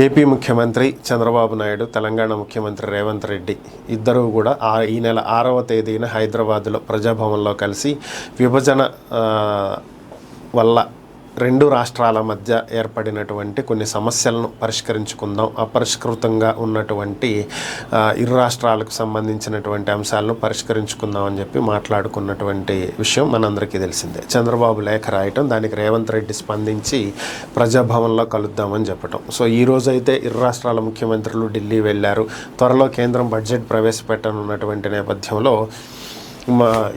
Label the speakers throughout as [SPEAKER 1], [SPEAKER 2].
[SPEAKER 1] AP ముఖ్యమంత్రి చంద్రబాబు నాయుడు, తెలంగాణ ముఖ్యమంత్రి రేవంత్ రెడ్డి ఇద్దరూ కూడా ఈ నెల 6వ తేదీన హైదరాబాద్లో ప్రజాభవన్లో కలిసి విభజన వల్ల రెండు రాష్ట్రాల మధ్య ఏర్పడినటువంటి కొన్ని సమస్యలను పరిష్కరించుకుందాం, అపరిష్కృతంగా ఉన్నటువంటి ఇరు రాష్ట్రాలకు సంబంధించినటువంటి అంశాలను పరిష్కరించుకుందాం అని చెప్పి మాట్లాడుకున్నటువంటి విషయం మనందరికీ తెలిసిందే. చంద్రబాబు లేఖ రాయటం, దానికి రేవంత్ రెడ్డి స్పందించి ప్రజాభవన్లో కలుద్దామని చెప్పటం. సో ఈరోజు అయితే ఇరు రాష్ట్రాల ముఖ్యమంత్రులు ఢిల్లీ వెళ్ళారు. త్వరలో కేంద్రం బడ్జెట్ ప్రవేశపెట్టనున్నటువంటి నేపథ్యంలో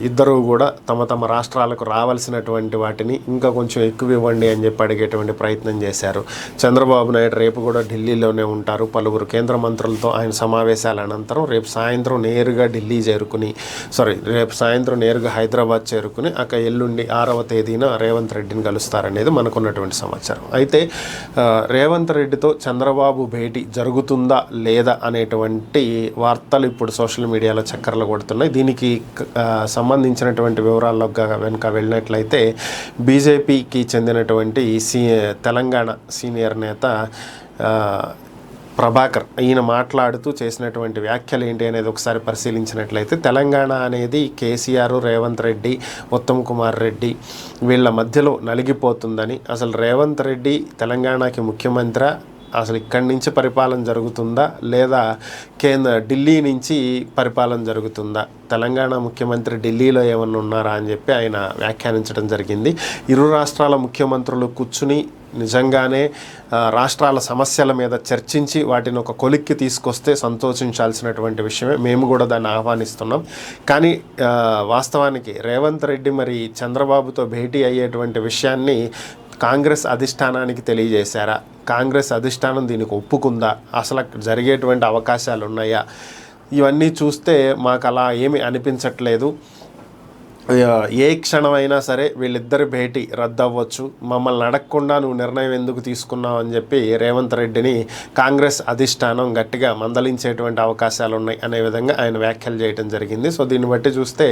[SPEAKER 1] ఇద్దరూ కూడా తమ తమ రాష్ట్రాలకు రావాల్సినటువంటి వాటిని ఇంకా కొంచెం ఎక్కువ ఇవ్వండి అని చెప్పి అడిగేటువంటి ప్రయత్నం చేశారు. చంద్రబాబు నాయుడు రేపు కూడా ఢిల్లీలోనే ఉంటారు. పలువురు కేంద్ర మంత్రులతో ఆయన సమావేశాల అనంతరం రేపు సాయంత్రం నేరుగా హైదరాబాద్ చేరుకుని అక్కడ ఎల్లుండి 6వ తేదీన రేవంత్ రెడ్డిని కలుస్తారనేది మనకున్నటువంటి సమాచారం. అయితే రేవంత్ రెడ్డితో చంద్రబాబు భేటీ జరుగుతుందా లేదా అనేటువంటి వార్తలు ఇప్పుడు సోషల్ మీడియాలో చక్కర్లు కొడుతున్నాయి. దీనికి సంబంధించినటువంటి వివరాల్లో వెనుక వెళ్ళినట్లయితే బీజేపీకి చెందినటువంటి తెలంగాణ సీనియర్ నేత ప్రభాకర్ ఈయన మాట్లాడుతూ చేసినటువంటి వ్యాఖ్యలు ఏంటి అనేది ఒకసారి పరిశీలించినట్లయితే, తెలంగాణ అనేది కేసీఆర్, రేవంత్ రెడ్డి, ఉత్తమ్ కుమార్ రెడ్డి వీళ్ళ మధ్యలో నలిగిపోతుందని, అసలు రేవంత్ రెడ్డి తెలంగాణకి ముఖ్యమంత్రి అసలు ఇక్కడి నుంచి పరిపాలన జరుగుతుందా లేదా ఢిల్లీ నుంచి పరిపాలన జరుగుతుందా, తెలంగాణ ముఖ్యమంత్రి ఢిల్లీలో ఏమన్నా ఉన్నారా అని చెప్పి ఆయన వ్యాఖ్యానించడం జరిగింది. ఇరు రాష్ట్రాల ముఖ్యమంత్రులు కూర్చుని నిజంగానే రాష్ట్రాల సమస్యల మీద చర్చించి వాటిని ఒక కొలిక్కి తీసుకొస్తే సంతోషించాల్సినటువంటి విషయమే, మేము కూడా దాన్ని ఆహ్వానిస్తున్నాం. కానీ వాస్తవానికి రేవంత్ రెడ్డి మరి చంద్రబాబుతో భేటీ అయ్యేటువంటి విషయాన్ని కాంగ్రెస్ అధిష్టానానికి తెలియజేశారా, కాంగ్రెస్ అధిష్టానం దీనికి ఒప్పుకుందా, అసలు జరిగేటువంటి అవకాశాలు ఉన్నాయా, ఇవన్నీ చూస్తే మాకు అలా ఏమీ అనిపించట్లేదు. ఏ క్షణమైనా సరే వీళ్ళిద్దరి భేటీ రద్దు అవ్వచ్చు, మమ్మల్ని అడగకుండా నువ్వు నిర్ణయం ఎందుకు తీసుకున్నావు అని చెప్పి రేవంత్ రెడ్డిని కాంగ్రెస్ అధిష్టానం గట్టిగా మందలించేటువంటి అవకాశాలు ఉన్నాయి అనే విధంగా ఆయన వ్యాఖ్యలు చేయడం జరిగింది. సో దీన్ని బట్టి చూస్తే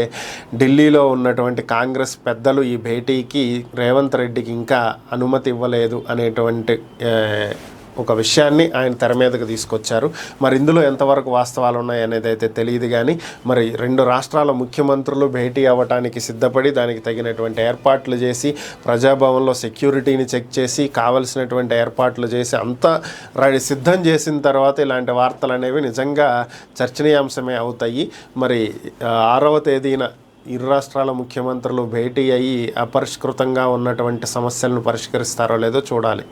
[SPEAKER 1] ఢిల్లీలో ఉన్నటువంటి కాంగ్రెస్ పెద్దలు ఈ భేటీకి రేవంత్ రెడ్డికి ఇంకా అనుమతి ఇవ్వలేదు అనేటువంటి ఒక విషయాన్ని ఆయన తెర మీదకు తీసుకొచ్చారు. మరి ఇందులో ఎంతవరకు వాస్తవాలు ఉన్నాయి అనేది అయితే తెలియదు. కానీ మరి రెండు రాష్ట్రాల ముఖ్యమంత్రులు భేటీ అవ్వటానికి సిద్ధపడి దానికి తగినటువంటి ఏర్పాట్లు చేసి ప్రజాభవన్లో సెక్యూరిటీని చెక్ చేసి కావలసినటువంటి ఏర్పాట్లు చేసి అంతా సిద్ధం చేసిన తర్వాత ఇలాంటి వార్తలు అనేవి నిజంగా చర్చనీయాంశమే అవుతాయి. మరి 6వ తేదీన ఇరు రాష్ట్రాల ముఖ్యమంత్రులు భేటీ అయ్యి అపరిష్కృతంగా ఉన్నటువంటి సమస్యలను పరిష్కరిస్తారో లేదో చూడాలి.